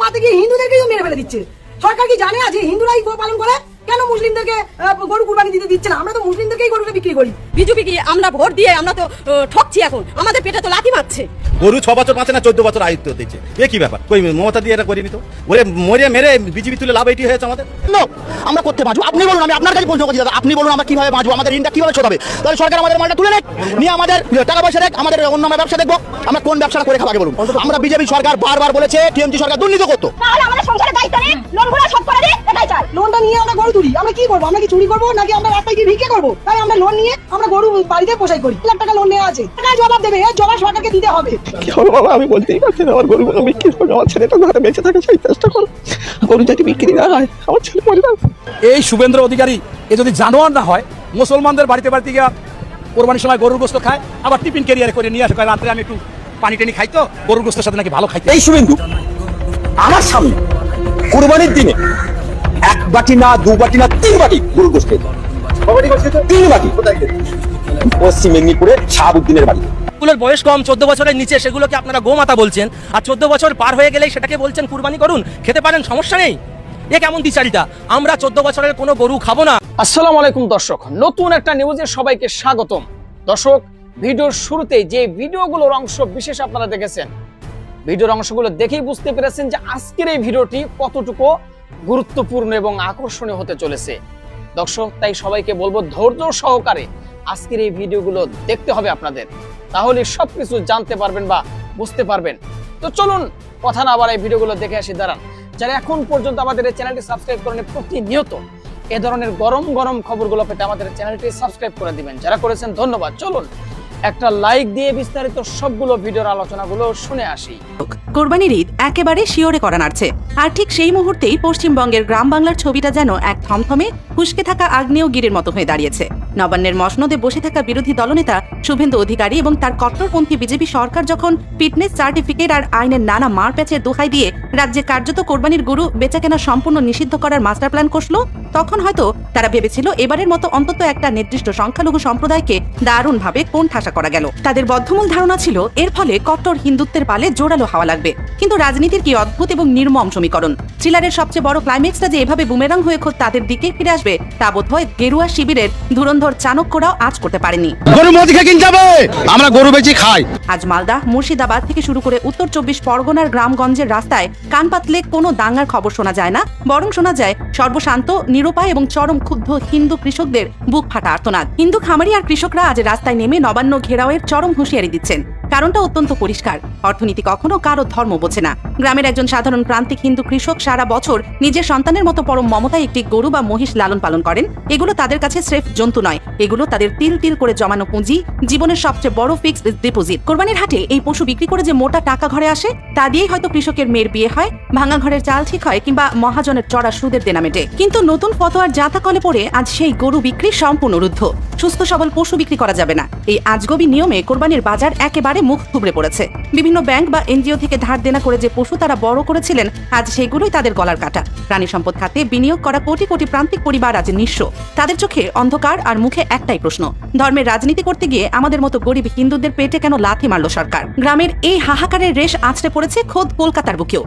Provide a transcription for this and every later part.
মারতে গিয়ে হিন্দুদেরকেই মেরে ফেলে দিচ্ছে। সরকার কি জানে যে হিন্দুরাই গো পালন করে? কেন মুসলিমদেরকে গরু কুরবানি দিতে দিচ্ছে না? আমরা তো মুসলিমদেরকেই গরুটা বিক্রি করি। বিজেপি কি আমরা ভোট দিয়ে আমরা তো ঠকছি, এখন আমাদের পেটে তো লাথি মারছে। গরু 6 বছর বাঁচে না 14 বছর আয়ুত্ব দিচ্ছে, এ কি ব্যাপার? কই মমতা দিয়ে এটা করিনি তো, ওরে মরে মেরে বিজেপি তুলে লাভ এটি হয়েছে আমাদের। আমরা করতে বাঁচবো, আপনি বলুন, আমি আপনার কাছে প্রশ্ন করছি দাদা, আপনি বলুন আমরা কিভাবে বাঁচবো, আমাদের ঋণটা কিভাবে শোধাবে? তাহলে সরকার আমাদের মালটা তুলে নেয়, নিয়ে আমাদের টাকা পয়সা দেখ, আমাদের অন্য ব্যবসা দেখবো, আমরা কোন ব্যবসা করে খাবো আগে বলুন। আমরা বিজেপি সরকার বারবার বলেছে টিএমসি সরকার দুর্নীতি করতো, তাহলে আমাদের সংসারের দায়িত্ব নেই, লোনগুলো শোধ করে দিই, এটাই চাই। লোনটা নিয়ে আমরা গরু তুলি, আমরা কি করবো? আমরা কি চুরি করবো নাকি আমরা রাস্তায় গিয়ে ভিক্ষে করবো? তাই আমরা লোন নিয়ে আমরা গরু বাড়িতে পোষাই করি। 1 লাখ টাকা লোন নেওয়া আছে, টাকা জবাব দেবে, এর জবাব সরকারকে দিতে হবে। কি হবে বাবা, আমি বলতেই পারছি না, আমার গরু বিক্রি করবো, আমার ছেলেটা ঘরে বেঁচে থাকে সেই চেষ্টা করো, গরু যদি বিক্রি না হয় আমার ছেলে মরে যাবে। এই শুভেন্দ্র অধিকারী এ যদি জানোয়ার না হয়, মুসলমানদের বাড়িতে বাড়িতে গিয়ে কোরবানির সময় গরুর গোস্ত খায়, আবার টিফিন ক্যারিয়ারে করে নিয়ে আসে, রাত্রে আমি একটু পানি টানি খাই তো গরুর গোস্তের সাথে নাকি ভালো খাইতে। এই শুভেন্দু আমার সামনে কুরবানির দিনে 1 বাটি না 2 বাটি না 3 বাটি গরু গোশত খেত, 3 বাটি পশ্চিম মেদিনীপুরের শাহাবুদ্দিনের বাড়ি। গুলোর বয়স কম, 14 বছরের নিচে, সেগুলোকে আপনারা গোমাতা বলছেন, আর 14 বছর পার হয়ে গেলেই সেটাকে বলছেন কুরবানি করুন, খেতে পারেন, সমস্যা নেই। এ কেমন বিচারিতা? আমরা 14 বছরের কোনো গরু খাবো না। আসসালামু আলাইকুম দর্শক, নতুন একটা নিউজে সবাইকে স্বাগতম। দর্শক, ভিডিওর শুরুতেই যে ভিডিওগুলোর অংশ বিশেষ আপনারা দেখেছেন, ভিডিওর অংশগুলো দেখেই বুঝতে পেরেছেন যে আজকের এই ভিডিওটি কতটুকু গুরুত্বপূর্ণ এবং আকর্ষণীয় হতে চলেছে। দর্শক, তাই সবাইকে বলবো ধৈর্য সহকারে আজকের এই ভিডিওগুলো দেখতে হবে আপনাদের, তাহলে সবকিছু জানতে পারবেন বা বুঝতে পারবেন। তো চলুন কথা না বাড়াই ভিডিওগুলো দেখে আসি। দাঁড়ান, যারা এখন পর্যন্ত আমাদের এই চ্যানেলটি সাবস্ক্রাইব করেন, প্রতিনিয়ত এ ধরনের গরম গরম খবরগুলো পেতে আমাদের চ্যানেলটি সাবস্ক্রাইব করে দিবেন। যারা করেছেন ধন্যবাদ। চলুন একটা লাইক দিয়ে বিস্তারিত সবগুলো ভিডিওর আলোচনাগুলো শুনে আসি। কোরবানির ঈদ একেবারে শিওরে করা নাড়ছে, আর ঠিক সেই মুহূর্তেই পশ্চিমবঙ্গের গ্রাম বাংলার ছবিটা যেন এক থমথমে হুঁশকে থাকা আগ্নেয়গিরির মতো হয়ে দাঁড়িয়েছে। নবান্নের মসনদে বসে থাকা বিরোধী দলনেতা শুভেন্দু অধিকারী এবং তার কট্টরপন্থী বিজেপি সরকার যখন ফিটনেস সার্টিফিকেট আর আইনের নানা মারপ্যাচের দোহাই দিয়ে রাজ্যে কার্যত কোরবানির গরু বেচাকেনা সম্পূর্ণ নিষিদ্ধ করার মাস্টার প্ল্যান কষল, তখন হয়তো তারা ভেবেছিল এবারের মতো অন্তত একটা নির্দিষ্ট সংখ্যালঘু সম্প্রদায়কে দারুণভাবে কোণঠাসা করা গেল। তাদের বদ্ধমূল ধারণা ছিল এর ফলে কট্টর হিন্দুত্বের পালে জোরালো হাওয়া লাগবে। কিন্তু রাজনীতির কি অদ্ভুত এবং নির্মম সমীকরণ! থ্রিলারের সবচেয়ে বড় ক্লাইম্যাক্সটা যে এভাবে বুমেরাং হয়ে খোদ তাদের দিকে ফিরে আসবে তা বোধহয় গেরুয়া শিবিরের ধুরন্ধর চাণক্যরাও আজ করতে পারেনি। গরু মদিকে কিনতে হবে, আমরা গরু বেচি খাই। আজ মালদা, মুর্শিদাবাদ থেকে শুরু করে উত্তর 24 পরগনার গ্রামগঞ্জের রাস্তায় কান পাতলে কোনো দাঙ্গার খবর শোনা যায় না, বরং শোনা যায় সর্বশান্ত, নিরুপায় এবং চরম ক্ষুব্ধ হিন্দু কৃষকদের বুক ফাটা আর্তনাদ। হিন্দু খামারি আর কৃষকরা আজ রাস্তায় নেমে নবান্ন ঘেরাওয়ের চরম হুঁশিয়ারি দিচ্ছেন। কারণটা অত্যন্ত পরিষ্কার, অর্থনীতি কখনো কারো ধর্ম বোঝে না। গ্রামের একজন সাধারণ প্রান্তিক হিন্দু কৃষক সারা বছর নিজের সন্তানের মতো পরম মমতায় একটি গরু বা মহিষ লালন পালন করেন। এগুলো তাদের কাছে স্রেফ জন্তু নয়, এগুলো তাদের তিল তিল করে জমানো পুঁজি, জীবনের সবচেয়ে বড় ফিক্সড ডিপোজিট। কোরবানির হাটে এই পশু বিক্রি করে যে মোটা টাকা ঘরে আসে, তা দিয়েই হয়তো কৃষকের মেয়ের বিয়ে হয়, ভাঙা ঘরের চাল ঠিক হয়, কিংবা মহাজনের চড়া সুদের দেনা মেটে। কিন্তু নতুন ফতোয়ার জাতাকলে পড়ে আজ সেই গরু বিক্রি সম্পূর্ণ রুদ্ধ। সুস্থ সবল পশু বিক্রি করা যাবে না, এই আজগবি নিয়মে কোরবানির বাজার একেবারে মুখ থুবড়ে পড়েছে। বিভিন্ন ব্যাংক বা এনজিও থেকে ধার দেনা করে যে পশু তারা বড় করেছিলেন, আজ সেগুলোই তাদের গলার কাটা। প্রাণী সম্পদ খাতে বিনিয়োগ করা কোটি কোটি প্রান্তিক পরিবার আজ নিঃস্ব। তাদের চোখে অন্ধকার আর মুখে একটাই প্রশ্ন, ধর্মের রাজনীতি করতে গিয়ে আমাদের মতো গরিব হিন্দুদের পেটে কেন লাথি মারল সরকার? গ্রামের এই হাহাকারের রেশ আছড়ে পড়েছে খোদ কলকাতার বুকেও।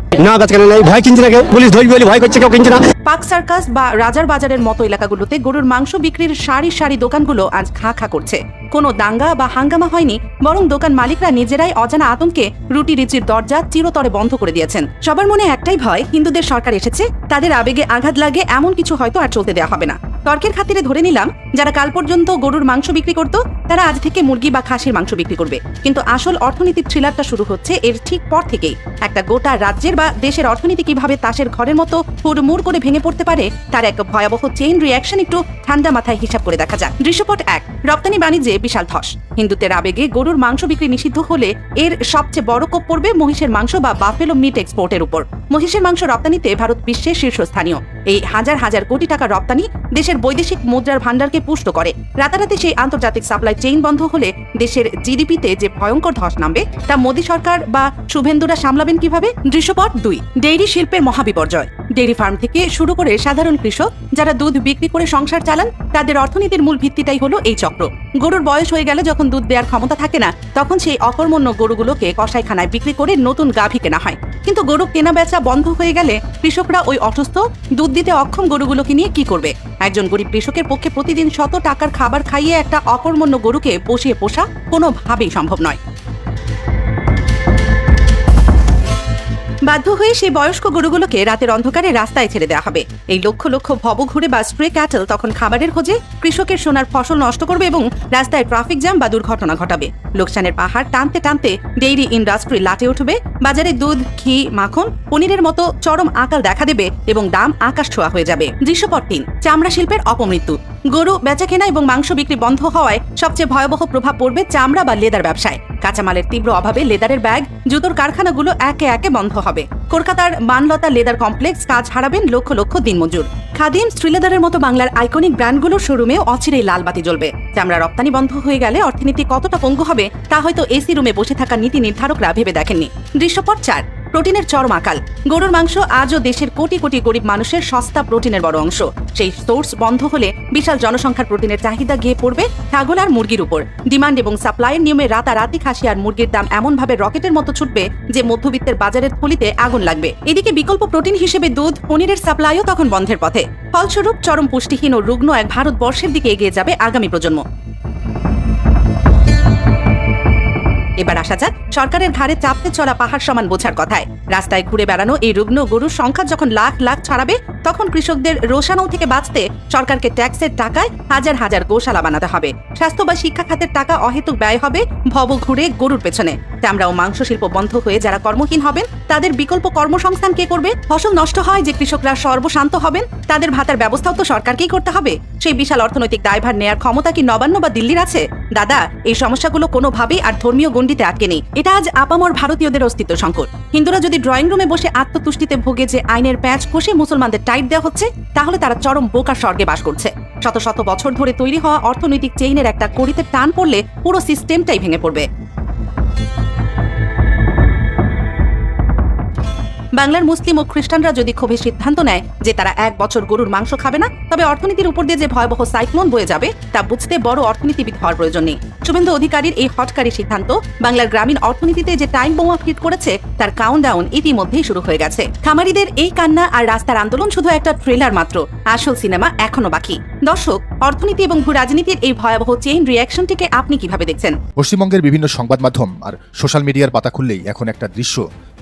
ভয় কিনছে না কেউ, পুলিশ ধরবে বলে ভয় করছে, কেউ কিনছে না। পাক সার্কাস বা রাজার বাজারের মতো এলাকাগুলোতে গরুর মাংস বিক্রির সারি সারি দোকানগুলো আজ খা খা করছে। কোনো দাঙ্গা বা হাঙ্গামা হয়নি, বরং দোকান মালিকরা নিজেরাই অজানা আতঙ্কে রুটি রিচির দরজা চিরতরে বন্ধ করে দিয়েছেন। সবার মনে একটাই ভয়, হিন্দুদের সরকার এসেছে, তাদের আবেগে আঘাত লাগে এমন কিছু হয়তো আর চলতে দেওয়া হবে না। তর্কের খাতিরে ধরে নিলাম, যারা কাল পর্যন্ত গরুর মাংস বিক্রি করত তারা আজ থেকে মুরগি বা খাসির মাংস বিক্রি করবে। কিন্তু আসল অর্থনীতির থ্রিলারটা শুরু হচ্ছে এর ঠিক পর থেকেই। একটা গোটা রাজ্যের বা দেশের অর্থনীতি কিভাবে তাসের ঘরের মতো হুড়মুড় করে ভেঙে পড়তে পারে তার এক ভয়াবহ চেইন রিঅ্যাকশন একটু ঠান্ডা মাথায় হিসাব করে দেখা যাক। দৃশ্যপট 1, রপ্তানি বাণিজ্যে বিশাল ধস। হিন্দুত্বের আবেগে গরুর মাংস বিক্রি নিষিদ্ধ হলে এর সবচেয়ে বড় কোপ পড়বে মহিষের মাংস বা বাফেলো মিট এক্সপোর্টের উপর। মহিষের মাংস রপ্তানিতে ভারত বিশ্বের শীর্ষস্থানীয়। এই হাজার হাজার কোটি টাকা রপ্তানি দেশের বৈদেশিক মুদ্রার ভান্ডারকে পুষ্ট করে। রাতারাতি সেই আন্তর্জাতিক সাপ্লাই চেইন বন্ধ হলে দেশের জিডিপিতে যে ভয়ঙ্কর ধস নামবে তা মোদী সরকার বা শুভেন্দুরা সামলাবেন কিভাবে? দৃশ্যপট 2, ডেইরি শিল্পের মহাবিপর্যয়। ডেইরি ফার্ম থেকে শুরু করে সাধারণ কৃষক যারা দুধ বিক্রি করে সংসার চালান, তাদের অর্থনীতির মূল ভিত্তিটাই হলো এই চক্র। গরুর বয়স হয়ে গেলে যখন দুধ দেওয়ার ক্ষমতা থাকে না, তখন সেই অকর্মণ্য গরুগুলোকে কসাইখানায় বিক্রি করে নতুন গাভী কেনা হয়। কিন্তু গরু কেনা বেচা বন্ধ হয়ে গেলে কৃষকরা ওই অসুস্থ, দুধ দিতে অক্ষম গরুগুলোকে নিয়ে কি করবে? একজন গরিব কৃষকের পক্ষে প্রতিদিন শত টাকার খাবার খাইয়ে একটা অকর্মণ্য গরুকে পোষিয়ে পোষা কোনোভাবেই সম্ভব নয়। বাধ্য হয়ে সেই বয়স্ক গরুগুলোকে রাতের অন্ধকারে রাস্তায় ছেড়ে দেওয়া হবে। এই লক্ষ লক্ষ ভবঘুরে বা স্ট্রে ক্যাটল তখন খাবারের খোঁজে কৃষকের সোনার ফসল নষ্ট করবে এবং রাস্তায় ট্রাফিক জ্যাম বা দুর্ঘটনা ঘটাবে। লোকসানের পাহাড় টানতে টানতে ডেইরি ইন্ডাস্ট্রি লাটে উঠবে। বাজারে দুধ, ঘি, মাখন, পনিরের মতো চরম আকাল দেখা দেবে এবং দাম আকাশ ছোঁয়া হয়ে যাবে। দৃশ্যপট ৩, চামড়া শিল্পের অপমৃত্যু। গরু বেচাকেনা এবং মাংস বিক্রি বন্ধ হওয়ায় সবচেয়ে ভয়াবহ প্রভাব পড়বে চামড়া বা লেদার ব্যবসায়। কাঁচামালের তীব্র অভাবে লেদারের ব্যাগ, জুতোর কারখানাগুলো একে একে বন্ধ হবে। কলকাতার মানলতা লেদার কমপ্লেক্স কাজ হারাবেন লক্ষ লক্ষ দিনমজুর। খাদিম, শ্রীলেদারের মতো বাংলার আইকনিক ব্র্যান্ডগুলোর শোরুমেও অচিরেই লাল বাতি জ্বলবে। চামড়া রপ্তানি বন্ধ হয়ে গেলে অর্থনীতি কতটা পঙ্গু হবে তা হয়তো এসি রুমে বসে থাকা নীতি নির্ধারকরা ভেবে দেখেননি। দৃশ্যপট ৪, প্রোটিনের চরম আকাল। গরুর মাংস আজও দেশের কোটি কোটি গরিব মানুষের সস্তা প্রোটিনের বড় অংশ। সেই সোর্স বন্ধ হলে বিশাল জনসংখ্যার প্রোটিনের চাহিদা গিয়ে পড়বে ছাগল আর মুরগির উপর। ডিমান্ড এবং সাপ্লাইয়ের নিয়মে রাতারাতি খাসি আর মুরগির দাম এমনভাবে রকেটের মতো ছুটবে যে মধ্যবিত্তের বাজারের থলিতে আগুন লাগবে। এদিকে বিকল্প প্রোটিন হিসেবে দুধ, পনিরের সাপ্লাইও তখন বন্ধের পথে। ফলস্বরূপ চরম পুষ্টিহীন ও রুগ্ন এক ভারতবর্ষের দিকে এগিয়ে যাবে আগামী প্রজন্ম। এবার আসা যাক সরকারের ঘাড়ে চাপতে চলা পাহাড় সমান বোঝার কথায়। রাস্তায় ঘুরে বেড়ানো এই রুগ্ন গরুর সংখ্যা যখন লাখ লাখ ছাড়াবে, তখন কৃষকদের রোষানল থেকে বাঁচতে সরকারকে ট্যাক্সের টাকায় হাজার হাজার গোশালা বানাতে হবে। স্বাস্থ্য বা শিক্ষা খাতের টাকা অহেতুক ব্যয় হবে ভব ঘুরে গরুর পেছনে। চামড়া ও মাংস শিল্প বন্ধ হয়ে যারা কর্মহীন হবেন, তাদের বিকল্প কর্মসংস্থান কে করবে? ফসল নষ্ট হয় যে কৃষকরা সর্বশান্ত হবেন, তাদের ভাতার ব্যবস্থাও তো সরকারকেই করতে হবে। সেই বিশাল অর্থনৈতিক দায়ভার নেয়ার ক্ষমতা কি নবান্ন বা দিল্লির আছে? দাদা, এই সমস্যাগুলো কোনোভাবেই আর ধর্মীয় গণ্ডিতে আটকে নেই। এটা আজ আপামর ভারতীয়দের অস্তিত্ব সংকট। হিন্দুরা যদি ড্রয়িং রুমে বসে আত্মতুষ্টিতে ভোগে যে আইনের প্যাঁচ কষে মুসলমানদের টাইট দেওয়া হচ্ছে, তাহলে তারা চরম বোকার স্বর্গে বাস করছে। শত শত বছর ধরে তৈরি হওয়া অর্থনৈতিক চেইনের একটা কড়িতে টান পড়লে পুরো সিস্টেমটাই ভেঙে পড়বে। বাংলার মুসলিম ও খ্রিস্টানরা যদি ক্ষোভে সিদ্ধান্ত নেয় যে তারা 1 বছর গরুর মাংস খাবে না, তবে অর্থনীতির উপর দিয়ে যে ভয়াবহ সাইক্লোন বয়ে যাবে তা বুঝতে বড় অর্থনীতিবিদ হওয়ার প্রয়োজন নেই। শুভেন্দু অধিকারীর এই হটকারী সিদ্ধান্ত বাংলার গ্রামীণ অর্থনীতিতে যে টাইম বোমা ক্রিয়েট করেছে তার কাউন্টডাউন ইতিমধ্যেই শুরু হয়ে গেছে। খামারিদের এই কান্না আর রাস্তার আন্দোলন শুধু একটা ট্রেলার মাত্র, আসল সিনেমা এখনো বাকি। দর্শক, অর্থনীতি এবং ভূ রাজনীতির এই ভয়াবহ চেইন রিঅ্যাকশনটিকে আপনি কিভাবে দেখছেন? পশ্চিমবঙ্গের বিভিন্ন সংবাদ মাধ্যম আর সোশ্যাল মিডিয়ার পাতা খুললেই এখন একটা দৃশ্য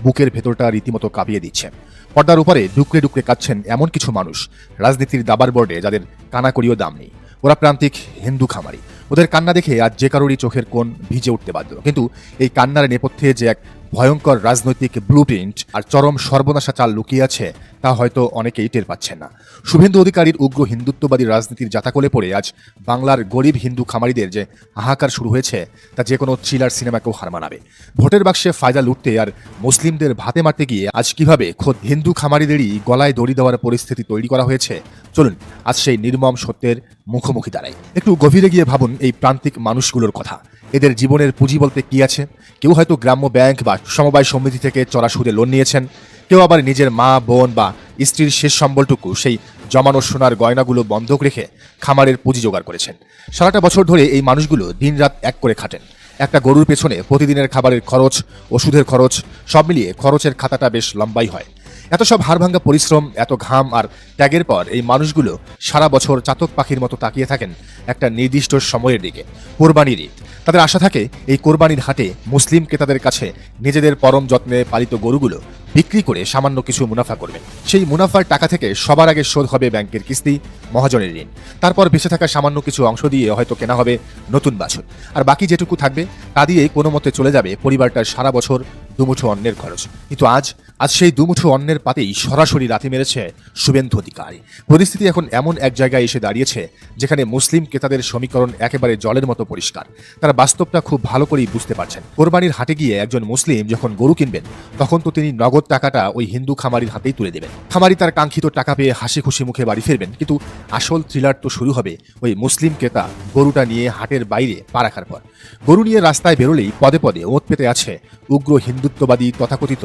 বুকের ভেতরটা রীতিমতো কাঁপিয়ে দিচ্ছে। পর্দার উপরে ডুকরে ডুকরে কাঁদছেন এমন কিছু মানুষ রাজনীতির দাবার বোর্ডে, যাদের কানাকড়িও দাম নেই। ওরা প্রান্তিক হিন্দু খামারি। ওদের কান্না দেখে আজ যে কারোরই চোখের কোণ ভিজে উঠতে বাধ্য। কিন্তু এই কান্নার নেপথ্যে যে এক ভয়ঙ্কর রাজনৈতিক ব্লুপ্রিন্ট আর চরম সর্বনাশা চাল লুকিয়ে আছে তা হয়তো অনেকেই টের পাচ্ছেন না। শুভেন্দু অধিকারীর উগ্র হিন্দুত্ববাদী রাজনীতির জাতাকলে পড়ে আজ বাংলার গরিব হিন্দু খামারিদের যে হাহাকার শুরু হয়েছে তা যে কোনো থ্রিলার সিনেমাকেও হার মানাবে। ভোটের বাক্সে ফায়দা লুটতে আর মুসলিমদের ভাতে মারতে গিয়ে আজ কিভাবে খোদ হিন্দু খামারিদেরই গলায় দড়ি দেওয়ার পরিস্থিতি তৈরি করা হয়েছে, চলুন আজ সেই নির্মম সত্যের মুখোমুখি দাঁড়াই। একটু গভীরে গিয়ে ভাবুন এই প্রান্তিক মানুষগুলোর কথা। এদের জীবনের পুঁজি বলতে কি আছে? কেউ হয়তো গ্রাম্য ব্যাংক বা সমবায় সমিতি থেকে চড়া সুদে লোন নিয়েছেন, কেউ আবার নিজের মা, বোন বা স্ত্রীর শেষ সম্বলটুকু সেই জমানো সোনার গয়নাগুলো বন্ধক রেখে খামারের পুঁজি জোগাড় করেছেন। সারাটা বছর ধরে এই মানুষগুলো দিনরাত এক করে খাটেন। একটা গরুর পেছনে প্রতিদিনের খাবারের খরচ, ওষুধের খরচ, সব মিলিয়ে খরচের খাতাটা বেশ লম্বাই হয়। এত সব হাড়ভাঙ্গা পরিশ্রম, এত ঘাম আর ত্যাগের পর এই মানুষগুলো সারা বছর চাতক পাখির মতো তাকিয়ে থাকেন একটা নির্দিষ্ট সময়ের দিকে, কোরবানির ঈদ। তাদের আশা থাকে এই কোরবানির হাটে মুসলিম ক্রেতাদের কাছে নিজেদের পরম যত্নে পালিত গরুগুলো বিক্রি করে সামান্য কিছু মুনাফা করবেন। সেই মুনাফার টাকা থেকে সবার আগে শোধ হবে ব্যাংকের কিস্তি, মহাজনের ঋণ। তারপর বেঁচে থাকা সামান্য কিছু অংশ দিয়ে হয়তো কেনা হবে নতুন বাছুর, আর বাকি যেটুকু থাকবে তা দিয়ে কোনো মতে চলে যাবে পরিবারটার সারা বছর দুমুঠো অন্নের খরচ। কিন্তু আজ সেই দুমুঠো অন্নের পাতেই সরাসরি লাথি মেরেছে শুভেন্দু অধিকারী। পরিস্থিতি এখন এমন এক জায়গায় এসে দাঁড়িয়েছে যেখানে মুসলিম ক্রেতাদের সমীকরণ একেবারে জলের মতো পরিষ্কার। তারা বাস্তবটা খুব ভালো করেই বুঝতে পারছেন। কোরবানির হাটে গিয়ে একজন মুসলিম যখন গরু কিনবেন, তখন তো তিনি নগদ টাকাটা ওই হিন্দু খামারির হাতেই তুলে দেবেন। খামারি তার কাঙ্ক্ষিত টাকা পেয়ে হাসি খুশি মুখে বাড়ি ফিরবেন। কিন্তু আসল থ্রিলার তো শুরু হবে ওই মুসলিম ক্রেতা গরুটা নিয়ে হাটের বাইরে পা রাখার পর। গরু নিয়ে রাস্তায় বেরোলেই পদে পদে ওঁত পেতে আছে উগ্র হিন্দুত্ববাদী তথাকথিত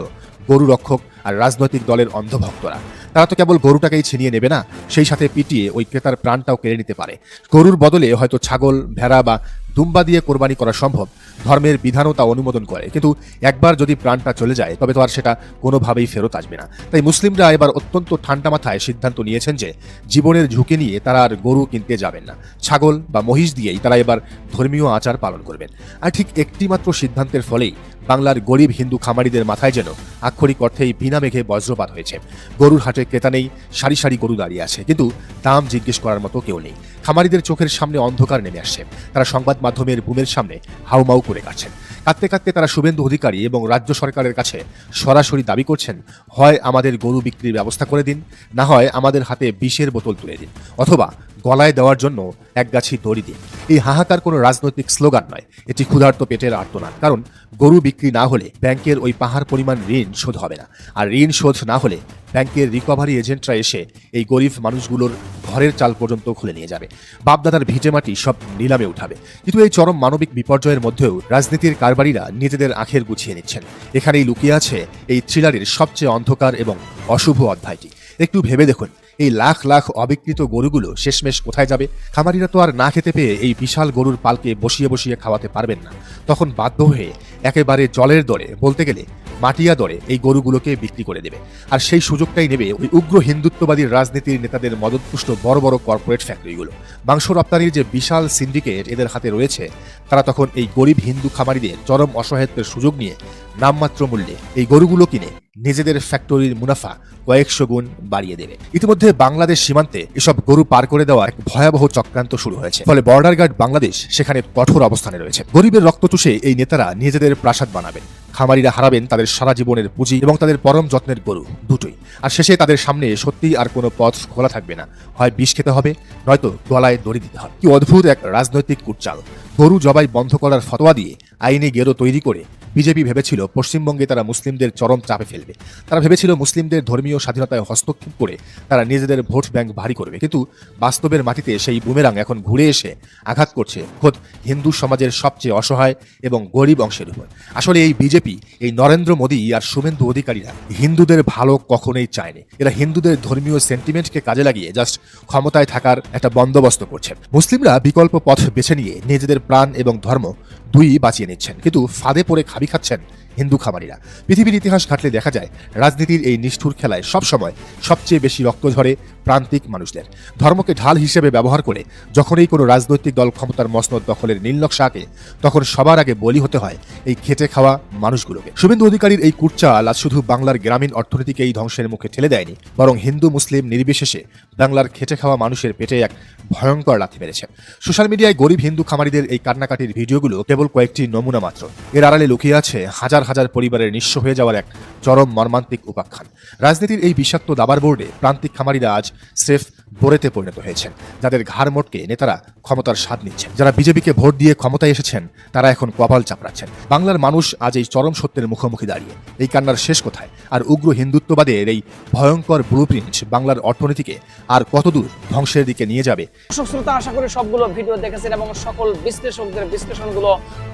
গরু রক্ষক আর রাজনৈতিক দলের অন্ধভক্তরা। তারা তো কেবল গরুটাকেই ছিনিয়ে নেবে না, সেই সাথে পিটিয়ে ওই ক্রেতার প্রাণটাও কেড়ে নিতে পারে। গরুর বদলে হয়তো ছাগল, ভেড়া বা দুম্বা দিয়ে কোরবানি করা সম্ভব, ধর্মের বিধানও তা অনুমোদন করে। কিন্তু একবার যদি প্রাণটা চলে যায় তবে তো আর সেটা কোনোভাবেই ফেরত আসবে না। তাই মুসলিমরা এবার অত্যন্ত ঠান্ডা মাথায় সিদ্ধান্ত নিয়েছেন যে জীবনের ঝুঁকি নিয়ে তারা আর গরু কিনতে যাবেন না, ছাগল বা মহিষ দিয়েই তারা এবার ধর্মীয় আচার পালন করবেন। আর ঠিক একটিমাত্র সিদ্ধান্তের ফলেই বাংলার গরিব হিন্দু খামারিদের মাথায় যেন আক্ষরিক অর্থেই বিনা মেঘে বজ্রপাত হয়েছে। গরুর হাটে ক্রেতা নেই, সারি সারি গরু দাঁড়িয়ে আছে, কিন্তু দাম জিজ্ঞেস করার মতো কেউ নেই। খামারিদের চোখের সামনে অন্ধকার নেমে আসছে। তারা সংবাদ মাধ্যমের বুমের সামনে হাউমাউ করে কাটছেন। কাঁদতে কাঁদতে তারা শুভেন্দু অধিকারী এবং রাজ্য সরকারের কাছে সরাসরি দাবি করছেন, হয় আমাদের গরু বিক্রির ব্যবস্থা করে দিন, না হয় আমাদের হাতে বিষের বোতল তুলে দিন, অথবা গলায় দেওয়ার জন্য এক গাছি দড়ি দিন। এই হাহাকার কোনো রাজনৈতিক স্লোগান নয়, এটি ক্ষুধার্ত পেটের আর্তনাদ। কারণ গরু বিক্রি না হলে ব্যাংকের ওই পাহাড় পরিমাণ ঋণ শোধ হবে না, আর ঋণ শোধ না হলে ব্যাংকের রিকভারি এজেন্টরা এসে এই গরিব মানুষগুলোর ঘরের চাল পর্যন্ত খুলে নিয়ে যাবে, বাপদাদার ভিটেমাটি সব নিলামে উঠাবে। কিন্তু এই চরম মানবিক বিপর্যয়ের মধ্যেও রাজনীতির কারবারিরা নিজেদের আখের গুছিয়ে নিচ্ছেন। এখানেই লুকিয়ে আছে এই থ্রিলারের সবচেয়ে অন্ধকার এবং অশুভ অধ্যায়টি। একটু ভেবে দেখুন, এই লাখ লাখ অবিকৃত গরুগুলো শেষমেশ কোথায় যাবে? খামারিরা তো আর না খেতে পেয়ে এই বিশাল গরুর পালকে বসিয়ে বসিয়ে খাওয়াতে পারবেন না। তখন বাধ্য হয়ে একেবারে জলের দরে, বলতে গেলে মাটিয়া দরে এই গরুগুলোকে বিক্রি করে দেবে। আর সেই সুযোগটাই নেবে ওই উগ্র হিন্দুত্ববাদী রাজনীতির নেতাদের মদতপুষ্ট বড় বড় কর্পোরেট ফ্যাক্টরিগুলো। মাংস রপ্তানির যে বিশাল সিন্ডিকেট এদের হাতে রয়েছে, তারা তখন এই গরিব হিন্দু খামারিদের চরম অসহায়ত্বের সুযোগ নিয়ে নামমাত্র মূল্যে এই গরুগুলো কিনে নিজেদের ফ্যাক্টরির মুনাফা কয়েকশো গুণ বাড়িয়ে দেবে। ইতিমধ্যে বাংলাদেশ সীমান্তে এসব গরু পার করে দেওয়া এক ভয়াবহ চক্রান্ত শুরু হয়েছে। ফলে বর্ডার গার্ড বাংলাদেশ সেখানে কঠোর অবস্থানে রয়েছে। গরিবের রক্ত চুষে এই নেতারা নিজেদের প্রাসাদ বানাবেন, খামারিরা হারাবেন তাদের সারা জীবনের পুঁজি এবং তাদের পরম যত্নের গরু দুটোই। আর শেষে তাদের সামনে সত্যিই আর কোনো পথ খোলা থাকবে না, হয় বিষ খেতে হবে, নয়তো গলায় দড়ি দিতে হবে। কি অদ্ভুত এক রাজনৈতিক কুটচাল! গরু জবাই বন্ধ করার ফতোয়া দিয়ে আইনি গেরো তৈরি করে বিজেপি ভেবেছিল পশ্চিমবঙ্গে তারা মুসলিমদের চরম চাপে ফেলবে। তারা ভেবেছিল মুসলিমদের ধর্মীয় স্বাধীনতায় হস্তক্ষেপ করে তারা নিজেদের ভোট ব্যাংক ভারী করবে। কিন্তু বাস্তবের মাটিতে সেই বুমেরাং এখন ঘুরে এসে আঘাত করছে খোদ হিন্দু সমাজের সবচেয়ে অসহায় এবং গরিব অংশের উপর। আসলে এই বিজেপি, এই নরেন্দ্র মোদী আর শুভেন্দু অধিকারীরা হিন্দুদের ভালো কখনোই চায়নি। এরা হিন্দুদের ধর্মীয় সেন্টিমেন্টকে কাজে লাগিয়ে জাস্ট ক্ষমতায় থাকার একটা বন্দোবস্ত করছে। মুসলিমরা বিকল্প পথ বেছে নিয়ে নিজেদের প্রাণ এবং ধর্ম দুই বাঁচিয়ে নিচ্ছেন, কিন্তু ফাঁদে পড়ে খাবি খাচ্ছেন হিন্দু খামারিরা। পৃথিবীর ইতিহাস ঘাটলে দেখা যায় রাজনীতির এই নিষ্ঠুর খেলায় সবসময় সবচেয়ে বেশি রক্ত ঝরে প্রান্তিক মানুষদের। ধর্মকে ঢাল হিসেবে ব্যবহার করে যখনই কোনো রাজনৈতিক দল ক্ষমতার মসনদ দখলের নীলনকশা আঁকে, তখন সবার আগে বলি হতে হয় এই খেটে খাওয়া মানুষগুলোকে। শুভেন্দু অধিকারীর এই কুটচাল আজ শুধু বাংলার গ্রামীণ অর্থনীতিকে এই ধ্বংসের মুখে ঠেলে দেয়নি, বরং হিন্দু মুসলিম নির্বিশেষে বাংলার খেটে খাওয়া মানুষের পেটে এক ভয়ঙ্কর লাথি মেরেছে। সোশ্যাল মিডিয়ায় গরিব হিন্দু খামারিদের এই কান্নাকাটির ভিডিওগুলো কেবল কয়েকটি নমুনা মাত্র। এর আড়ালে লুকিয়ে আছে হাজার হাজার পরিবারের নিঃস্ব হয়ে যাওয়ার এক চরম মর্মান্তিক উপাখ্যান। রাজনীতির এই বিষাক্ত দাবার বোর্ডে প্রান্তিক খামারিরা আজ স্রেফ বোরেতে পরিণত হয়েছেন, যাদের ঘাড় মোটকে নেতারা ক্ষমতার স্বাদ নিচ্ছেন। যারা বিজেপিকে ভোট দিয়ে ক্ষমতায় এসেছেন, তারা এখন কপাল চাপড়াচ্ছেন। বাংলার মানুষ আজ এই চরম সত্যের মুখোমুখি দাঁড়িয়ে। এই কান্নার শেষ কোথায়? আর উগ্র হিন্দুত্ববাদের এই ভয়ঙ্কর ব্লুপ্রিন্ট বাংলার অর্থনীতিকে আর কতদূর ধ্বংসের দিকে নিয়ে যাবে? দর্শক শ্রোতা, আশা করি সবগুলো ভিডিও দেখেছেন এবং সকল বিশ্লেষকদের বিশ্লেষণগুলো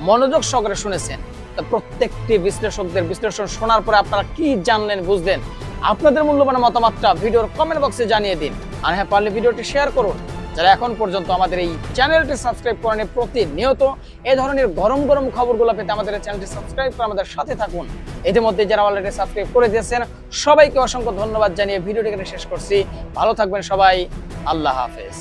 মনোযোগ সহকারে শুনেছেন। প্রত্যেকটি বিশ্লেষকদের বিশ্লেষণ শোনার পরে আপনারা কি জানলেন, বুঝলেন? আপনাদের মূল্যবান মতামতটা ভিডিওর কমেন্ট বক্সে জানিয়ে দিন। আর হ্যাঁ, পারলে ভিডিওটি শেয়ার করুন। যারা এখন পর্যন্ত আমাদের এই চ্যানেলটি সাবস্ক্রাইব করেনি, প্রতিনিয়ত এই ধরনের গরম গরম খবরগুলো পেতে আমাদের চ্যানেলটি সাবস্ক্রাইব করে আমাদের সাথে থাকুন। ইতিমধ্যে যারা অলরেডি সাবস্ক্রাইব করে দিয়েছেন, সবাইকে অসংখ্য ধন্যবাদ জানিয়ে ভিডিওটি শেষ করছি। ভালো থাকবেন সবাই, আল্লাহ হাফেজ।